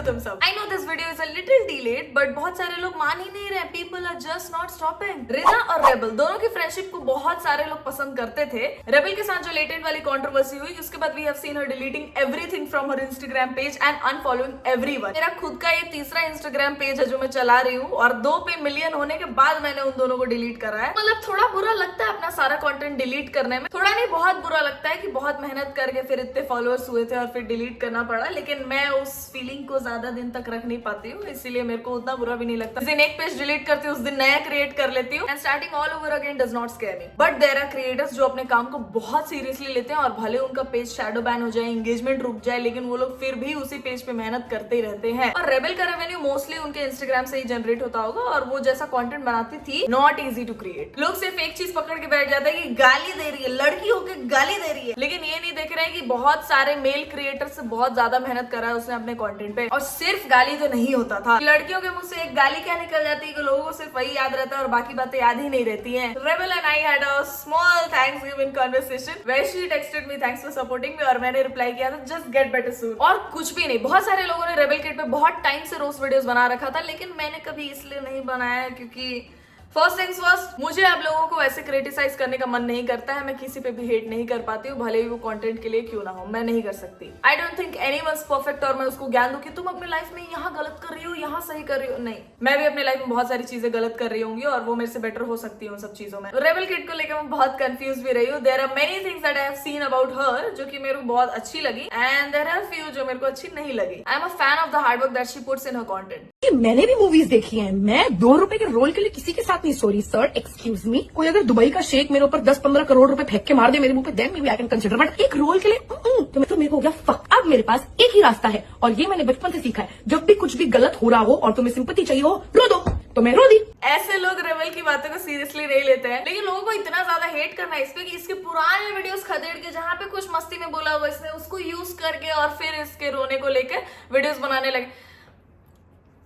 तुम सब। I know this video is a little delayed, but बहुत सारे लोग मान ही नहीं रहे। People are just not stopping. Rina और रेबल दोनों की फ्रेंडशिप को बहुत सारे लोग पसंद करते थे। रेबल के साथ जो लेटेंट वाली कंट्रोवर्सी हुई, उसके बाद we have seen her deleting everything from her Instagram page and unfollowing everyone. मेरा खुद का ये तीसरा Instagram पेज है जो मैं चला रही हूँ, और 2 पे मिलियन होने के बाद मैंने उन दोनों को डिलीट करा है। मतलब थोड़ा बुरा लगता है अपना सारा कंटेंट डिलीट करने में, थोड़ा नहीं बहुत बुरा लगता है कि बहुत मेहनत करके फिर इतने फॉलोअर्स हुए थे और फिर डिलीट करना पड़ा। लेकिन मैं उस फीलिंग को ज्यादा दिन तक रख नहीं पाती हूँ, इसीलिए मेरे को उतना बुरा भी नहीं लगता। जिस दिन एक पेज डिलीट करती हूँ उस दिन नया क्रिएट कर लेती हूँ, and starting all over again does not scare me. But there are creators जो अपने काम को बहुत सीरियसली लेते हैं, और भले उनका पेज शैडो बैन हो जाए, एंगेजमेंट रुक जाए, लेकिन वो लोग फिर भी उसी पेज पे मेहनत करते ही रहते हैं। और रेबल का रेवेन्यू मोस्टली उनके इंस्टाग्राम से ही जनरेट होता होगा, और वो जैसा कंटेंट बनाती थी नॉट इजी टू क्रिएट। लोग सिर्फ एक चीज पकड़ के बैठ जाते हैं कि गाली दे रही है, लड़की होके गाली दे रही है, लेकिन ये नहीं देख रहे हैं कि बहुत सारे मेल क्रिएटर से बहुत ज्यादा मेहनत करा है उसने अपने कंटेंट पे। और सिर्फ गाली तो नहीं होता था, लड़कियों के मुंह से एक गाली क्या निकल जाती है कि लोगों को सिर्फ वही याद रहता है और बाकी बातें याद ही नहीं रहती हैं। Rebel and I had a small thanksgiving conversation where she texted me thanks for supporting me, और मैंने रिप्लाई किया था जस्ट गेट बेटर सून। और कुछ भी नहीं, बहुत सारे लोगों ने रेबल किड पे बहुत टाइम से रोस्ट वीडियोस बना रखा था, लेकिन मैंने कभी इसलिए नहीं बनाया क्योंकि फर्स्ट थिंग्स फर्स्ट, मुझे आप लोगों को वैसे क्रिटिसाइज करने का मन नहीं करता है। मैं किसी पे भी हेट नहीं कर पाती हूँ, भले ही वो कंटेंट के लिए क्यों ना हो, मैं नहीं कर सकती। I don't think anyone's perfect और मैं उसको ज्ञान दूं कि तुम अपनी लाइफ में यहाँ गलत कर रही हो, यहाँ सही कर रही हो। नहीं, मैं भी अपनी लाइफ में बहुत सारी चीजें गलत कर रही होंगी और वो मेरे से बेटर हो सकती है उन सब चीजों में। रेबल किड को लेकर मैं बहुत कंफ्यूज भी रही हूँ। There are many things that I have seen about her जो कि मेरे को बहुत अच्छी लगी, एंड देयर आर फ्यू जो मेरे को अच्छी नहीं लगी। I am a fan of the hard work that she puts in her content. मैंने भी मूवीज देखी हैं, मैं 2 रुपए के रोल के लिए किसी के साथ नहीं। सॉरी सर, एक्सक्यूज मी, कोई अगर दुबई का शेख मेरे ऊपर 10-15 करोड़ रुपए फेंक के मार दे मेरे मुंह पे, then may be I can consider, but एक रोल के लिए तो मेरे को हो गया फक। अब मेरे पास एक ही रास्ता है, और ये मैंने बचपन से सीखा है, जब भी कुछ भी गलत हो रहा हो और तुम्हें सिंपैथी चाहिए हो, रो दो। तो मैं रो दी। ऐसे लोग रेबल की बातों को सीरियसली नहीं लेते हैं, लेकिन लोगों को इतना ज्यादा हेट करना है इस पे कि इसके पुराने वीडियोस खदेड़ के जहाँ पे कुछ मस्ती में बोला हुआ इसने उसको यूज करके और फिर इसके रोने को लेकर वीडियोस बनाने लगे।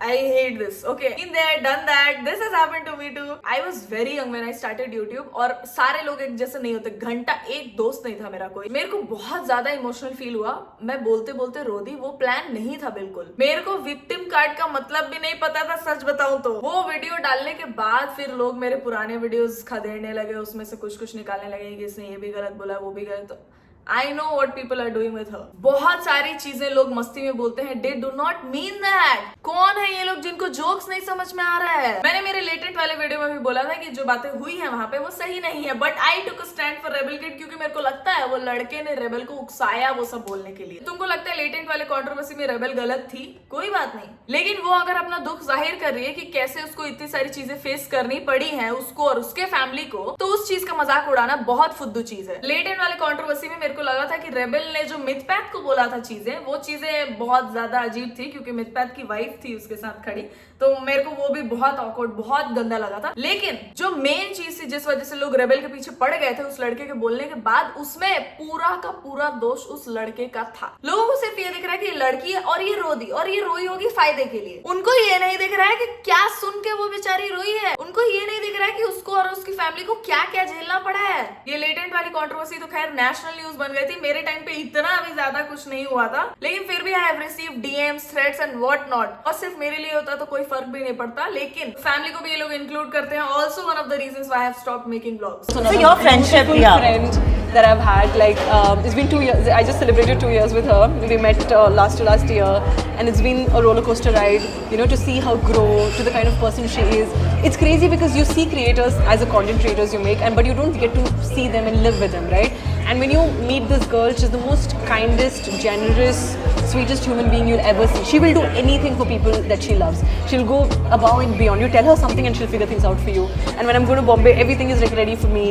I hate this. Okay, been there, done that. This has happened to me too. I was very young when I started YouTube, और सारे लोग एक जैसे नहीं होते। घंटा एक दोस्त नहीं था मेरा कोई। मेरे को बहुत ज्यादा इमोशनल फील हुआ, मैं बोलते बोलते रो दी। वो प्लान नहीं था बिल्कुल। मेरे को विक्टिम कार्ड का मतलब भी नहीं पता था, सच बताऊं तो। वो वीडियो डालने के बाद फिर लोग मेरे पुराने वीडियोस खदेड़ने लगे, उसमें से कुछ निकालने लगे कि इसने ये भी गलत बोला, वो भी गलत। तो I know what people are doing with her. बहुत सारी चीजें लोग मस्ती में बोलते हैं, they do not mean that. कौन है ये लोग जिनको जोक्स नहीं समझ में आ रहा है? मैंने मेरे लेटेंट वाले वीडियो में भी बोला था कि जो बातें हुई हैं वहां पे वो सही नहीं है, but I took a stand for rebel kid, क्योंकि मेरे को लगता है वो लड़के ने रेबल को उकसाया वो सब बोलने के लिए। तुमको लगता है लेटेंट वाले कंट्रोवर्सी में रेबल गलत थी? कोई बात नहीं, लेकिन वो अगर अपना दुख जाहिर कर रही है कि कैसे उसको इतनी सारी चीजें फेस करनी पड़ी है उसको और उसके फैमिली को, तो उस चीज का मजाक उड़ाना बहुत फुद्दू चीज है। लेटेंट वाले कंट्रोवर्सी में मेरे को लगा था कि रेबल ने जो मिथपैथ को बोला था चीजें, वो चीजें बहुत ज्यादा अजीब थी, क्योंकि मिथपैथ की वाइफ थी उसके साथ खड़ी, तो मेरे को वो भी बहुत ऑकवर्ड, बहुत गंदा लगा था। लेकिन जो मेन चीज थी जिस वजह से लोग रेबल के पीछे पड़ गए थे उस लड़के के बोलने के बाद, उसमें पूरा का पूरा दोष उस लड़के का था। लोगों को सिर्फ ये दिख रहा है कि ये लड़की है और ये रो दी और ये रोई होगी फायदे के लिए। उनको ये नहीं दिख रहा है कि क्या सुन के वो बेचारी रोई है। उनको ये नहीं दिख रहा है कि उसको और उसकी फैमिली को क्या क्या झेलना पड़ा है। ये लेटेंट वाली कंट्रोवर्सी तो खैर नेशनल न्यूज बन गई थी, मेरे टाइम पे इतना भी ज्यादा कुछ नहीं हुआ था, लेकिन फिर भी I have received DMs, threats and what not. और सिर्फ मेरे लिए होता तो कोई फर्क भी नहीं पड़ता, लेकिन फैमिली को भी ये लोग इंक्लूड करते हैं। Also one of the reasons why I have stopped making vlogs. So your friendship, friend that I've had, like it's been 2 years. I just celebrated 2 years with her. We met last year, and it's been a roller coaster ride. You know, to see her grow to the kind of person she is. It's crazy because you see creators as a content creators you make, but you don't get to see them and live with them, right? And when you meet this girl, she's the most kindest, generous, sweetest human being you'll ever see. She will do anything for people that she loves. She'll go above and beyond. You tell her something and she'll figure things out for you. And when I'm going to Bombay, everything is like ready for me.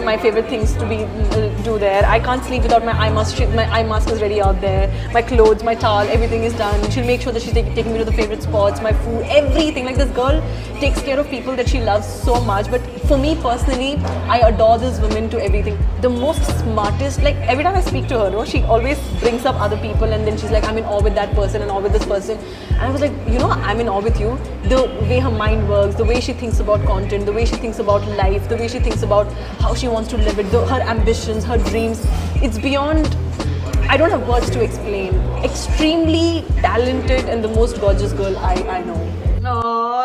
My favorite things to be do there. I can't sleep without my eye mask. My eye mask is ready out there. My clothes, my towel, everything is done. She'll make sure that she's taking me to the favorite spots, my food, everything. Like this girl takes care of people that she loves so much. But for me personally, I adore this woman to everything. The most smartest, like every time I speak to her, no, she always brings up other people and then she's like, I'm in awe with that person and awe with this person. And I was like, you know, I'm in awe with you. The way her mind works, the way she thinks about content, the way she thinks about life, the way she thinks about how she wants to live it, her ambitions, her dreams. It's beyond, I don't have words to explain. Extremely talented and the most gorgeous girl I know.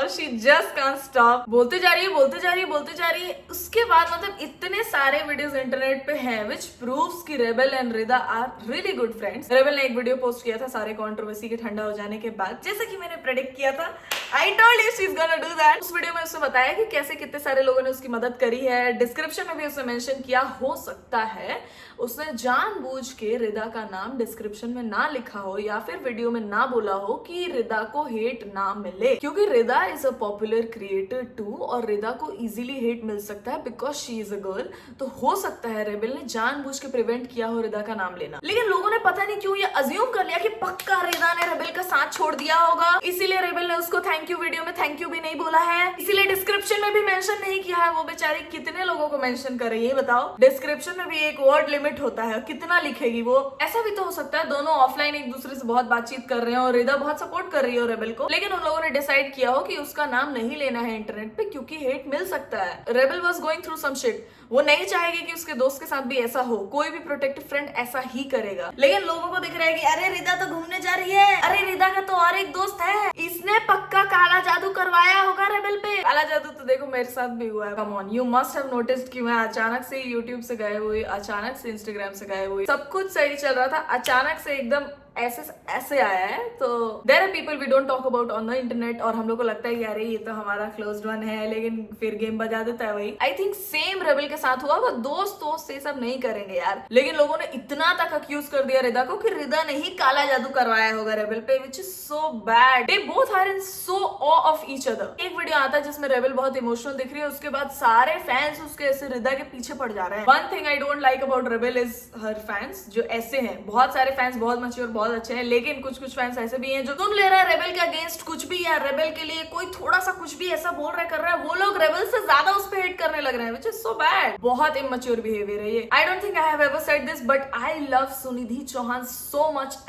she just can't stop. बोलते जा रही है, बोलते जा रही है, बोलते जा रही है। उसके बाद मतलब इतने सारे वीडियोस इंटरनेट पे हैं which proves कि Rebel and Rida are really good friends. Rebel ने एक वीडियो पोस्ट किया था सारे कंट्रोवर्सी के ठंडा हो जाने के बाद, जैसा कि मैंने प्रेडिक्ट किया था। I told you she's gonna do that। उस वीडियो में उसने बताया कि कैसे कितने सारे लोगों ने उसकी मदद करी है। डिस्क्रिप्शन में भी उसने मेंशन किया, हो सकता है उसने जानबूझ के रिदा का नाम डिस्क्रिप्शन में ना लिखा हो या फिर वीडियो में ना बोला हो कि रिदा को हेट ना मिले, क्योंकि Rida is a popular creator too और रिदा को इजीली हेट मिल सकता है because she is a girl. तो हो सकता है रेबल ने जानबूझ के प्रिवेंट किया हो रिदा का नाम लेना, लेकिन लोगों ने पता नहीं क्यों ये अज्यूम कर लिया कि पक्का रिदा ने रेबल का साथ छोड़ दिया होगा, इसीलिए रेबल ने उसको थैंक यू वीडियो में थैंक यू भी नहीं बोला है, इसीलिए डिस्क्रिप्शन में भी मेंशन नहीं किया है। वो बेचारी कितने लोगों को मेंशन करे ये बताओ? डिस्क्रिप्शन में भी एक वर्ड लिमिट होता है, कितना लिखेगी वो? ऐसा भी तो हो सकता है दोनों ऑफलाइन एक दूसरे से बहुत बातचीत कर रहे हैं और रिदा बहुत सपोर्ट कर रही हो रेबल को, लेकिन उन लोगों ने डिसाइड किया हो कि उसका नाम नहीं लेना है इंटरनेट पे क्योंकि हेट मिल सकता है। Rebel was going through some shit, वो नहीं चाहेगी कि उसके दोस्त के साथ भी ऐसा हो, कोई भी प्रोटेक्टिव फ्रेंड ऐसा ही करेगा, लेकिन लोगों को दिख रहा है कि अरे रिदा तो घूमने जा रही है, अरे रिदा का तो और एक दोस्त है, इसने पक्का काला जादू करवाया होगा रेबल पे। काला जादू तो देखो मेरे साथ भी हुआ है, come on, you must have noticed कि मैं अचानक से यूट्यूब से गायब हुई, अचानक से इंस्टाग्राम से गायब हुई, सब कुछ सही चल रहा था, अचानक से एकदम ऐसे आया है। तो there are people we don't talk about on the internet और हम लोग को लगता है कि अरे ये तो हमारा क्लोज्ड वन है, लेकिन फिर गेम बजा देता है वही। आई थिंक सेम रेबल के साथ हुआ, वो दोस्त से सब नहीं करेंगे यार, लेकिन लोगों ने इतना तक अक्यूज कर दिया रिदा को कि रिदा ने ही काला जादू करवाया होगा रेबल पे, which is so bad. They both are in so awe of each other. एक वीडियो आता है जिसमें रेबल बहुत इमोशनल दिख रही है, उसके बाद सारे फैंस उसके ऐसे रिदा के पीछे पड़ जा रहे हैं। One thing I don't like about rebel is her fans, जो ऐसे हैं, बहुत सारे फैंस बहुत मैच्योर बहुत अच्छे हैं, लेकिन कुछ फैंस ऐसे भी हैं जो सुन ले रहा है रेबल के अगेंस्ट कुछ भी या रेबल के लिए कोई थोड़ा सा कुछ भी ऐसा बोल रहा है कर रहा है, वो लोग रेबल से ज्यादा उस पे हेट करने लग रहे हैं, which is so bad। बहुत इमैच्योर बिहेवियर है ये। I don't think I have ever said this, but I love Sunidhi Chauhan so much।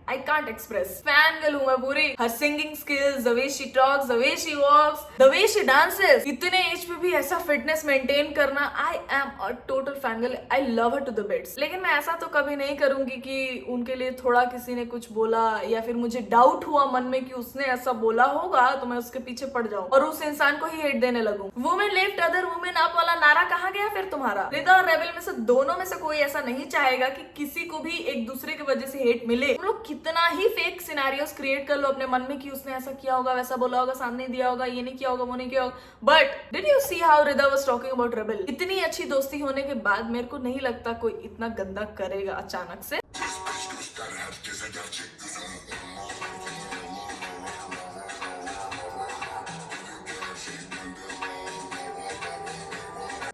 I can't express। Fan girl हूँ मैं पूरी। her singing skills, the way she talks, the way she walks, the way she dances, इतने as पे भी ऐसा fitness maintain करना, I am a total fan girl। I love her to the bits। लेकिन मैं ऐसा तो कभी नहीं करूंगी कि उनके लिए थोड़ा किसी ने कुछ बोला या फिर मुझे डाउट हुआ मन में कि उसने ऐसा बोला होगा तो मैं उसके पीछे पड़ जाऊं और उस इंसान को ही हेट देने लगूं। Women left other women up वाला नारा कहाँ गया फिर तुम्हारा? रिदा और रेबल में से दोनों में से कोई ऐसा नहीं चाहेगा कि किसी को भी एक दूसरे की वजह से हेट मिले। तुम लोग कितना ही फेक सिनेरियोस क्रिएट कर लो अपने मन में कि उसने ऐसा किया होगा, वैसा बोला होगा, सामने दिया होगा, ये नहीं किया होगा, वो नहीं किया होगा, but did you see how Rida was talking about Rebel? इतनी अच्छी दोस्ती होने के बाद मेरे को नहीं लगता कोई इतना गंदा करेगा अचानक से।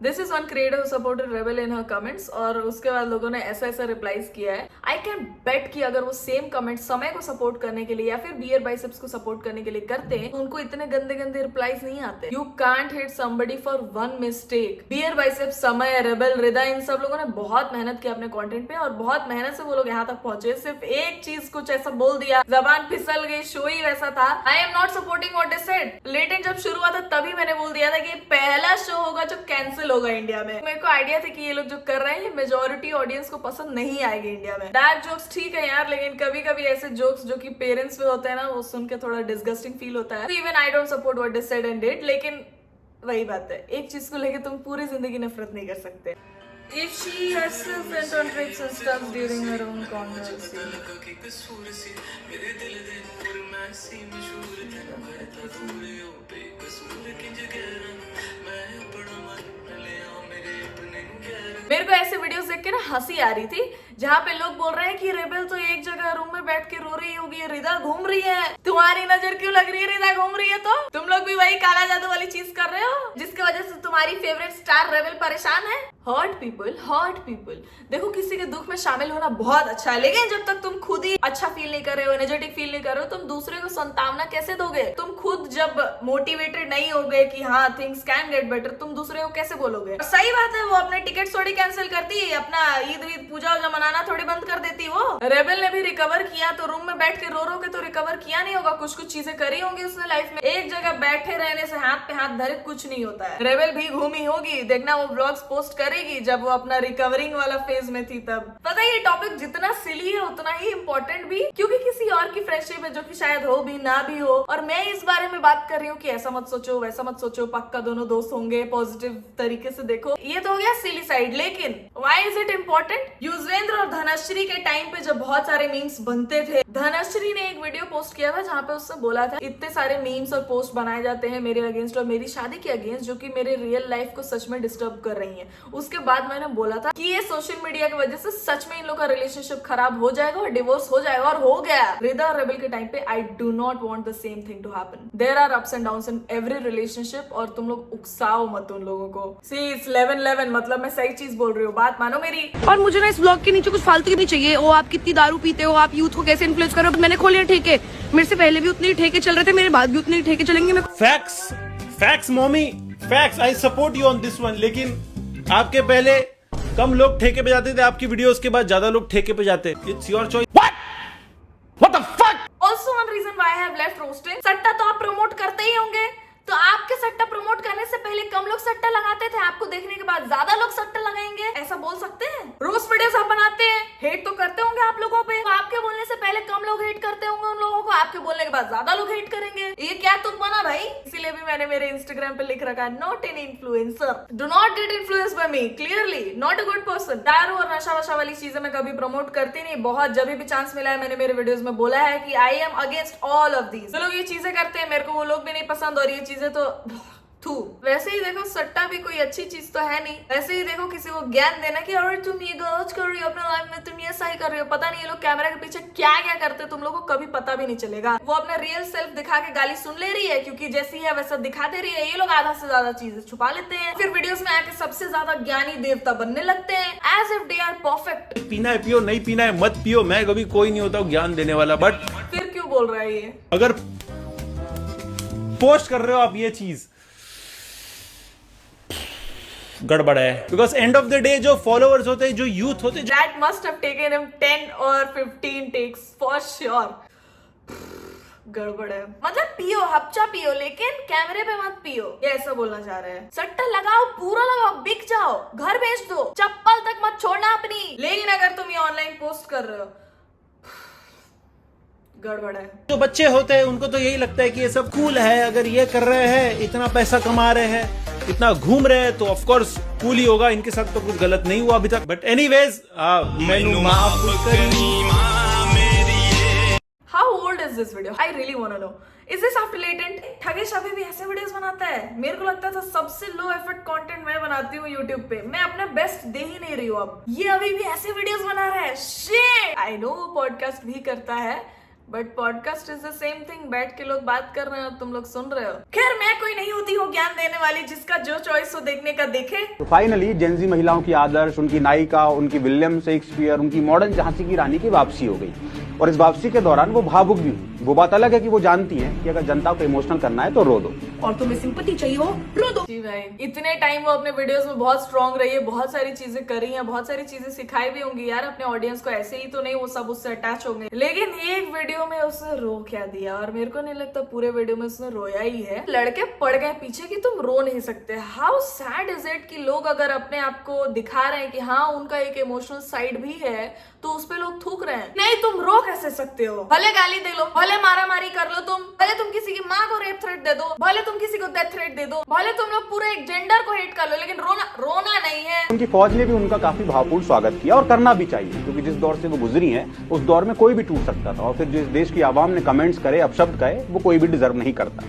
This is one creator who supported rebel in her comments और उसके बाद लोगों ने ऐसा रिप्लाईज किया है। आई कैन बेट कि अगर वो सेम कमेंट समय को सपोर्ट करने के लिए या फिर बियर बाइसेप्स को सपोर्ट करने के लिए करते हैं तो उनको इतने गंदे रिप्लाईज नहीं आते। You can't hit somebody for one mistake. Beer Biceps, Samay, Rebel, Rida, इन सब लोगों ने बहुत मेहनत की अपने कंटेंट पे और बहुत मेहनत से वो लोग यहाँ तक पहुंचे। सिर्फ एक चीज कुछ ऐसा बोल दिया, जबान फिसल गई, शो ही वैसा था। I am not supporting what is said. Latent जब शुरू हुआ था तभी मैंने बोल दिया था कि पहला शो होगा जो कैंसिल होगा इंडिया में। मेरे को आइडिया था कि ये लोग जो कर रहे हैं मेजोरिटी ऑडियंस को पसंद नहीं आएगी इंडिया में। डैड जोक्स ठीक है यार, लेकिन कभी कभी ऐसे जोक्स जो कि पेरेंट्स पे होते हैं ना, वो सुन के थोड़ा डिस्गस्टिंग फील होता है। Even I don't support what is said and did, लेकिन वही बात है, एक चीज को लेके तुम पूरी जिंदगी नफरत नहीं कर सकते। If she herself went on trips and stuff during her own conversation. मेरे को ऐसे वीडियोस देख के ना हंसी आ रही थी जहाँ पे लोग बोल रहे हैं कि रेबल तो एक जगह रूम में बैठ के रो रही होगी, रिदा घूम रही है। तुम्हारी नजर क्यों लग रही है रिदा घूम रही है? तो तुम लोग भी वही काला जादू वाली चीज कर रहे हो जिसकी वजह से तुम्हारी फेवरेट स्टार रेबल परेशान है। Hurt people. देखो किसी के दुख में शामिल होना बहुत अच्छा है, लेकिन जब तक तुम खुद ही अच्छा फील नहीं कर रहे हो, एनर्जेटिक फील नहीं कर रहे हो, तुम दूसरे को सांत्वना कैसे दोगे? तुम खुद जब मोटिवेटेड नहीं होगे कि हाँ थिंग्स कैन गेट बेटर, तुम दूसरे को कैसे बोलोगे? सही बात है, वो अपने टिकट थोड़ी कैंसिल करती, अपना ईद पूजा वूजा मनाना थोड़ी बंद कर देती। वो रेबल ने भी रिकवर किया तो रूम में बैठ के रो के तो रिकवर किया नहीं होगा, कुछ चीजें करी होंगी उसने लाइफ में। एक जगह बैठे रहने से हाथ पे हाथ धरे कुछ नहीं होता है। रेबल भी घूमी होगी, देखना वो व्लॉग्स पोस्ट करे करेगी जब वो अपना रिकवरिंग वाला फेज में थी तब। पता है ये टॉपिक जितना सिली है उतना ही इम्पोर्टेंट भी, क्योंकि किसी और की फ्रेंडशिप है जो कि शायद हो भी ना भी हो, और मैं इस बारे में बात कर रही हूँ कि ऐसा मत सोचो वैसा मत सोचो, पक्का दोनों दोस्त होंगे, पॉजिटिव तरीके से देखो। ये तो हो गया सिली साइड, लेकिन why is it important? Yuzvendra और धनश्री के टाइम पे जब बहुत सारे मीम्स बनते थे, धनश्री ने एक वीडियो पोस्ट किया था जहाँ पे उसने बोला था इतने सारे मीम्स और पोस्ट बनाए जाते हैं मेरे अगेंस्ट और मेरी शादी के अगेंस्ट जो कि मेरे रियल लाइफ को सच में डिस्टर्ब कर रही हैं। उसके बाद मैंने बोला था कि ये सोशल मीडिया की वजह से सच में इन लोग का रिलेशनशिप खराब हो जाएगा और डिवोर्स हो जाएगा, और हो गया। रिदा और रेबल के टाइम पे I do not want the same thing to happen. There are ups and downs in every relationship, और तुम लोग उकसाओ मत उन लोगों को। सी इट्स 11-11, मतलब मैं सही चीज बोल रही हूँ, बात मानो मेरी। और मुझे ना इस ब्लॉग के नीचे कुछ फालतू नहीं चाहिए। ओ आप कितनी दारू पीते हो, आप यूथ को कैसे इन्फ्लुएंस कर रहे हो। मैंने खोले ठेके, मेरे से पहले भी उतने ठेके चल रहे थे, मेरे बाद भी उतने ठेके चलेंगे। मैं facts mommy, facts, I support you on this one. लेकिन आपके पहले कम लोग ठेके पे जाते थे, आपकी वीडियोस के बाद ज्यादा लोग ठेके पे जाते। It's your choice. What the fuck? Also one reason why I have left roasting. सट्टा तो आप प्रमोट करते ही होंगे, तो आपके सट्टा प्रमोट करने से पहले कम लोग सट्टा लगाते थे, आपको देखने के बाद ज्यादा लोग सट्टा लगाएंगे, ऐसा बोल सकते हैं? रोस्ट वीडियोस आप बनाते हैं, हेट तो करते होंगे आप लोगों पे, तो आपके बोलने से पहले कम लोग हेट करते होंगे उन लोगों को, आपके बोलने के बाद ज्यादा लोग हेट करेंगे। ये क्या तुम बना भाई? इसीलिए भी मैंने मेरे इंस्टाग्राम पे लिख रखा है not an influencer, do not get influenced by me, clearly not a good person. दारू और नशा वशा वाली चीजें मैं कभी प्रमोट करती नहीं, बहुत जब भी चांस मिला है मैंने मेरे वीडियोस में बोला है कि I am against all of these. जो लोग ये चीजें करते हैं मेरे को वो लोग भी नहीं पसंद, और ये चीजें तो थू। वैसे ही देखो सट्टा भी कोई अच्छी चीज तो है नहीं। वैसे ही देखो किसी को ज्ञान देना कि अरे तुम ये गलत कर रही हो अपने लाइफ में, तुम ये सही कर रही हो, पता नहीं ये लोग कैमरा के पीछे क्या क्या करते हैं तुम लोगों को कभी पता भी नहीं चलेगा। वो अपना रियल सेल्फ दिखा के गाली सुन ले रही है क्योंकि जैसी है वैसा दिखा दे रही है। ये लोग आधा से ज्यादा चीजें छुपा लेते हैं, फिर वीडियोस में आके सबसे ज्यादा ज्ञानी देवता बनने लगते हैं as if they are perfect. पीना है पियो, नहीं पीना है मत पियो। मैं कभी कोई नहीं होता ज्ञान देने वाला, बट फिर क्यों बोल रहा है ये? अगर पोस्ट कर रहे हो आप ये चीज, गड़बड़ है। Because end of the day जो फॉलोअर्स होते हैं, जो यूथ होते हैं, That must have taken him 10 or 15 takes for sure. गड़बड़ है, मतलब पियो, हपचा पियो, लेकिन कैमरे पे मत पियो, ये ऐसा बोलना चाह रहे हैं। सट्टा लगाओ, पूरा लगाओ, बिक जाओ, घर बेच दो, चप्पल तक मत छोड़ना अपनी। लेकिन अगर तुम ये ऑनलाइन पोस्ट कर रहे हो, गड़बड़ है। जो बच्चे होते हैं उनको तो यही लगता है कि ये सब कूल है, अगर ये कर रहे हैं, इतना पैसा कमा रहे हैं, इतना घूम रहे हैं, तो ऑफ कोर्स कूल ही होगा। इनके साथ तो कुछ गलत नहीं हुआ अभी तक, बट एनीवेज मैनू माफ करी। How old is this video? I really want to know. Is this after latent? Thugesh अभी भी ऐसे वीडियोस बनाता है? मेरे को लगता था सबसे लो एफर्ट कंटेंट मैं बनाती हूँ यूट्यूब पे, मैं अपना बेस्ट दे ही नहीं रही हूँ अब। ये अभी भी ऐसे वीडियोस बना रहा है। शिट! आई नो वो पॉडकास्ट भी करता है, but podcast is the same thing. बैठ के लोग बात कर रहे हैं और तुम लोग सुन रहे हो। खैर मैं कोई नहीं होती हूँ ज्ञान देने वाली, जिसका जो चॉइस हो देखने का देखे। तो फाइनली जेनजी महिलाओं की आदर्श, उनकी नायिका, उनकी विलियम शेक्सपियर, उनकी मॉडर्न झांसी की रानी की वापसी हो गई, और इस वापसी के दौरान वो भावुक भी हुई। वो बात अलग है कि वो जानती हैं कि अगर जनता को इमोशनल करना है तो रो दो, और तुम्हें सिंपैथी चाहिए हो, रो दो। जी भाई, इतने टाइम वो अपने वीडियोस में बहुत स्ट्रांग रही है, बहुत सारी चीजें करी हैं, बहुत सारी चीजें सिखाई भी होंगी यार अपने ऑडियंस को। ऐसे ही तो नहीं वो सब उससे अटैच होंगे, लेकिन एक वीडियो में उसने रो क्या दिया, और मेरे को नहीं लगता पूरे वीडियो में उसने रोया ही है। लड़के पड़ गए पीछे कि तुम रो नहीं सकते। हाउ सैड इज इट कि लोग अगर अपने आप को दिखा रहे हैं कि हाँ उनका एक इमोशनल साइड भी है, तो उस पे लोग थूक रहे हैं। नहीं तुम रो कैसे सकते हो? भले गाली दे लो, भले मारा मारी कर लो तुम, भले तुम किसी की माँ को रेप थ्रेट दे दो, भले तुम किसी को डेथ थ्रेट दे दो, भले तुम लोग पूरे एक जेंडर को हेट कर लो, लेकिन रोना नहीं है। उनकी फौज ने भी उनका काफी भावपूर्ण स्वागत किया, और करना भी चाहिए, क्योंकि जिस दौर से वो गुजरी हैं उस दौर में कोई भी टूट सकता था, और फिर जिस देश की आवाम ने कमेंट्स करे, अपशब्द कहे, वो कोई भी डिजर्व नहीं करता।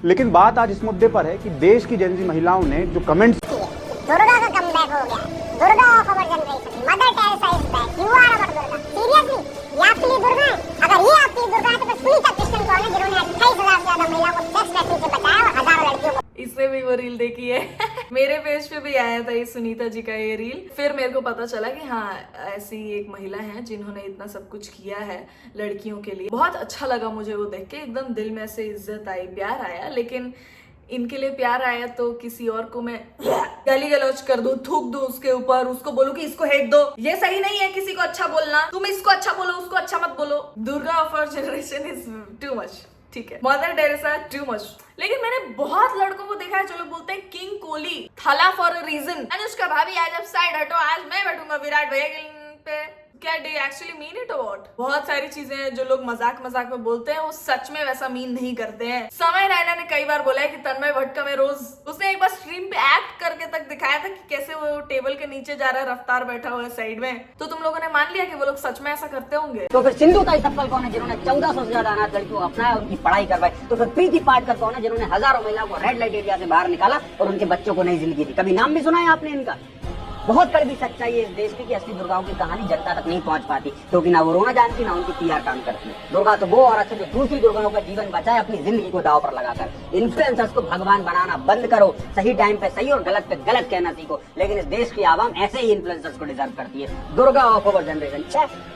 लेकिन बात आज इस मुद्दे पर है कि देश की जेनजी महिलाओं ने जो कमेंट्स किए, दुर्गा का कमबैक हो गया, Durga of our generation, Mother Teresa is back, you are our Durga. Seriously ये आपके लिए दुर्गा है? अगर ये आपके लिए दुर्गा है तो फिर सुनीता कृष्णन कौन है जिन्होंने 28,000 से ज्यादा महिलाओं को सेक्स ट्रैफिकिंग से बचाया और हजारों लड़कियों को? इसने भी वो रील देखी है मेरे पेज पे भी आया था ये सुनीता जी का ये रील। फिर मेरे को पता चला कि हाँ ऐसी एक महिला है जिन्होंने इतना सब कुछ किया है लड़कियों के लिए। बहुत अच्छा लगा मुझे वो देख के, एकदम दिल में से इज्जत आई, प्यार आया। लेकिन इनके लिए प्यार आया तो किसी और को मैं गाली गलौज कर दूं, थूक दूं उसके ऊपर, उसको बोलूं कि इसको हेट दो, ये सही नहीं है किसी को अच्छा बोलना। तुम इसको अच्छा बोलो, उसको अच्छा मत बोलो। Durga of our generation is too much. ठीक है, मदर टेरेसा टू मच। लेकिन मैंने बहुत लड़कों को देखा है जो लोग बोलते हैं किंग कोहली थाला फॉर अ रीजन। अनुष्का भाभी आज अब साइड हटो, आज मैं बैठूंगा विराट भैया पे। क्या day actually mean it about? बहुत सारी चीजें हैं जो लोग मजाक मजाक में बोलते हैं, वो सच में वैसा मीन नहीं करते हैं। समय रैना ने कई बार बोला है कि तन्मय भट्ट में रोज, उसने एक बार स्ट्रीम पे एक्ट करके तक दिखाया था कि कैसे वो टेबल के नीचे जा रहा है, रफ्तार बैठा हुआ है साइड में। तो तुम लोगों ने मान लिया कि वो लोग सच में ऐसा करते होंगे। तो फिर सिंधु ताई तप्पल कौन है जिन्होंने 1400 से ज्यादा अनाथ लड़कियों को अपनाया, उनकी पढ़ाई करवाई? तो फिर प्रीति पाटकर कौन है जिन्होंने हजारों महिलाओं को रेड लाइट एरिया से बाहर निकाला और उनके बच्चों को नई जिंदगी दी? कभी नाम भी सुना है आपने इनका? बहुत कड़वी सच्चाई है इस देश की कि असली दुर्गाओं की कहानी जनता तक नहीं पहुंच पाती, क्योंकि ना वो रोना जानती ना उनकी पीआर काम करती। दुर्गा तो वो औरत है जो दूसरी दुर्गाओं का जीवन बचाए अपनी जिंदगी को दांव पर लगाकर। इन्फ्लुएंसर्स को भगवान बनाना बंद करो, सही टाइम पे सही और गलत पे गलत कहना सीखो। लेकिन इस देश की आवाम ऐसे ही इन्फ्लुएंसर्स को डिजर्व करती है। Durga of our generation.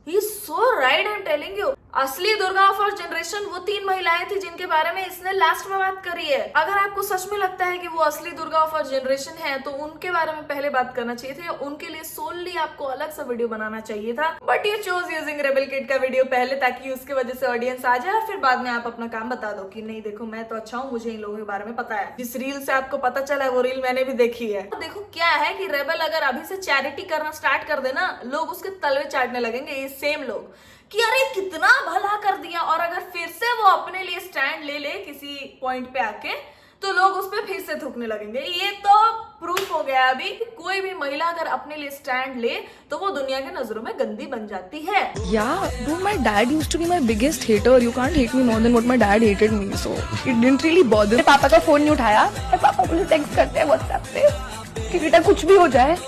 He's so right, I'm telling you. असली दुर्गा ऑफ आवर जनरेशन वो 3 महिलाएं थी जिनके बारे में इसने लास्ट में बात करी है। अगर आपको सच में लगता है कि वो असली दुर्गा ऑफ आवर जनरेशन है तो उनके बारे में पहले बात करना चाहिए था, या उनके लिए सोलली आपको अलग सा वीडियो बनाना चाहिए था। But you chose using rebel kid का वीडियो पहले, ताकि उसकी वजह से ऑडियंस आ जाए और फिर बाद में आप अपना काम बता दो कि नहीं देखो मैं तो अच्छा हूँ, मुझे इन लोगों के बारे में पता है। जिस रील से आपको पता चला है वो रील मैंने भी देखी है। तो देखो क्या है कि रेबल अगर अभी से चैरिटी करना स्टार्ट कर देना, लोग उसके तलवे चाटने लगेंगे, ये सेम लोग, कि अरे कितना भला कर दिया। और अगर फिर से वो अपने लिए स्टैंड ले ले किसी पॉइंट पे आके, तो लोग उस पर फिर से थूकने लगेंगे। ये तो प्रूफ हो गया अभी कि कोई भी महिला अगर अपने लिए स्टैंड ले तो वो दुनिया के नजरों में गंदी बन जाती है। Yeah, dude, my dad used to be my biggest hater. You can't hate me more than what my dad hated me. So it didn't really bother. मेरे पापा का फोन नहीं उठाया, मेरे पापा मुझे टेक्स्ट करते हैं व्हाट्सएप पे कि बेटा कुछ भी हो जाए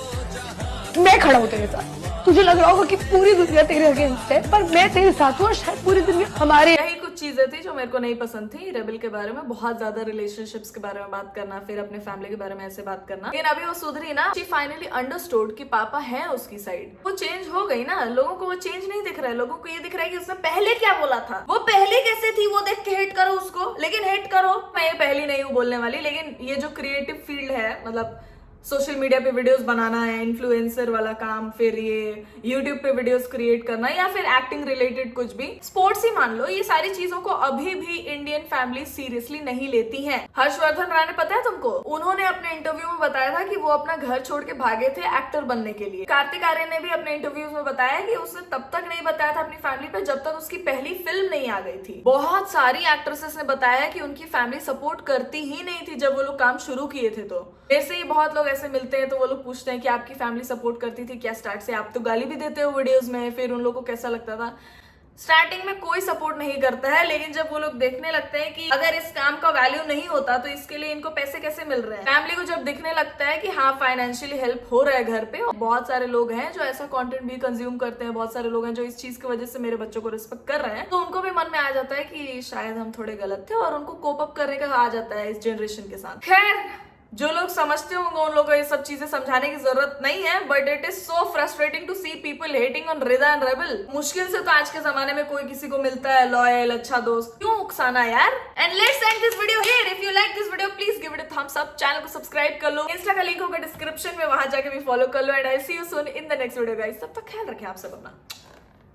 मैं खड़ा हूँ तेरे साथ। तुझे लग रहा होगा कि पूरी दुनिया तेरे अगेंस्ट है, पर मैं तेरे साथ हूँ और शायद पूरी दुनिया हमारे। यही कुछ चीजें थी जो मेरे को नहीं पसंद थी रेबल के बारे में। बहुत ज्यादा रिलेशनशिप्स के बारे में बात करना, फिर अपने फैमिली के बारे में ऐसे बात करना। लेकिन अभी वो सुधरी ना, शी फाइनली अंडरस्टूड कि पापा है उसकी साइड। वो चेंज हो गई ना, लोगों को वो चेंज नहीं दिख रहा है। लोगों को ये दिख रहा है कि उसने पहले क्या बोला था, वो पहले कैसे थी, वो देख के हेट करो उसको। लेकिन हेट करो, मैं ये पहली नहीं हूँ बोलने वाली, लेकिन ये जो क्रिएटिव फील्ड है, मतलब सोशल मीडिया पे वीडियोस बनाना है, इन्फ्लुएंसर वाला काम, फिर ये यूट्यूब पे वीडियोस क्रिएट करना, या फिर एक्टिंग रिलेटेड कुछ भी, स्पोर्ट्स ही मान लो, ये सारी चीजों को अभी भी इंडियन फैमिली सीरियसली नहीं लेती हैं। हर्षवर्धन राणे पता है तुमको, उन्होंने अपने इंटरव्यू में बताया था कि वो अपना घर छोड़ के भागे थे एक्टर बनने के लिए। कार्तिक आर्यन ने भी अपने इंटरव्यूज में बताया कि उसने तब तक नहीं बताया था अपनी फैमिली पे जब तक उसकी पहली फिल्म नहीं आ गई थी। बहुत सारी एक्ट्रेसेस ने बताया कि उनकी फैमिली सपोर्ट करती ही नहीं थी जब वो लोग काम शुरू किए थे। तो ऐसे ही बहुत लोग ऐसे मिलते हैं तो वो लोग पूछते हैं कि आपकी फैमिली सपोर्ट करती थी क्या स्टार्ट से? आप तो गाली भी देते हो वीडियोस में, फिर उन लोगों को कैसा लगता था? स्टार्टिंग में कोई सपोर्ट नहीं करता है, लेकिन जब वो लोग देखने लगते हैं कि अगर इस काम का वैल्यू नहीं होता तो इसके लिए इनको पैसे कैसे मिल रहे हैं, फैमिली को जब दिखने लगता है कि हाँ फाइनेंशियली हेल्प हो रहा है घर पे, और बहुत सारे लोग हैं जो ऐसा कंटेंट भी कंज्यूम करते हैं, बहुत सारे लोग हैं जो इस चीज की वजह से मेरे बच्चों को रिस्पेक्ट कर रहे हैं, तो उनको भी मन में आ जाता है कि शायद हम थोड़े गलत थे, और उनको कोप अप करने का आ जाता है इस जनरेशन के साथ। खैर, जो लोग समझते होंगे उन लोगों को ये सब चीजें समझाने की जरूरत नहीं है, but it is so frustrating to see people hating on Rida and Rebel. मुश्किल से तो आज के जमाने में कोई किसी को मिलता है लॉयल, अच्छा दोस्त, क्यों उकसाना यार। And let's end this video here. If you like this video please give it a thumbs up, channel को सब्सक्राइब कर लो, इंस्टा का लिंक होगा डिस्क्रिप्शन में, वहां जाके भी फॉलो कर लो, and I see you soon in the next video guys. तब तक ख्याल रखें आप सब अपना।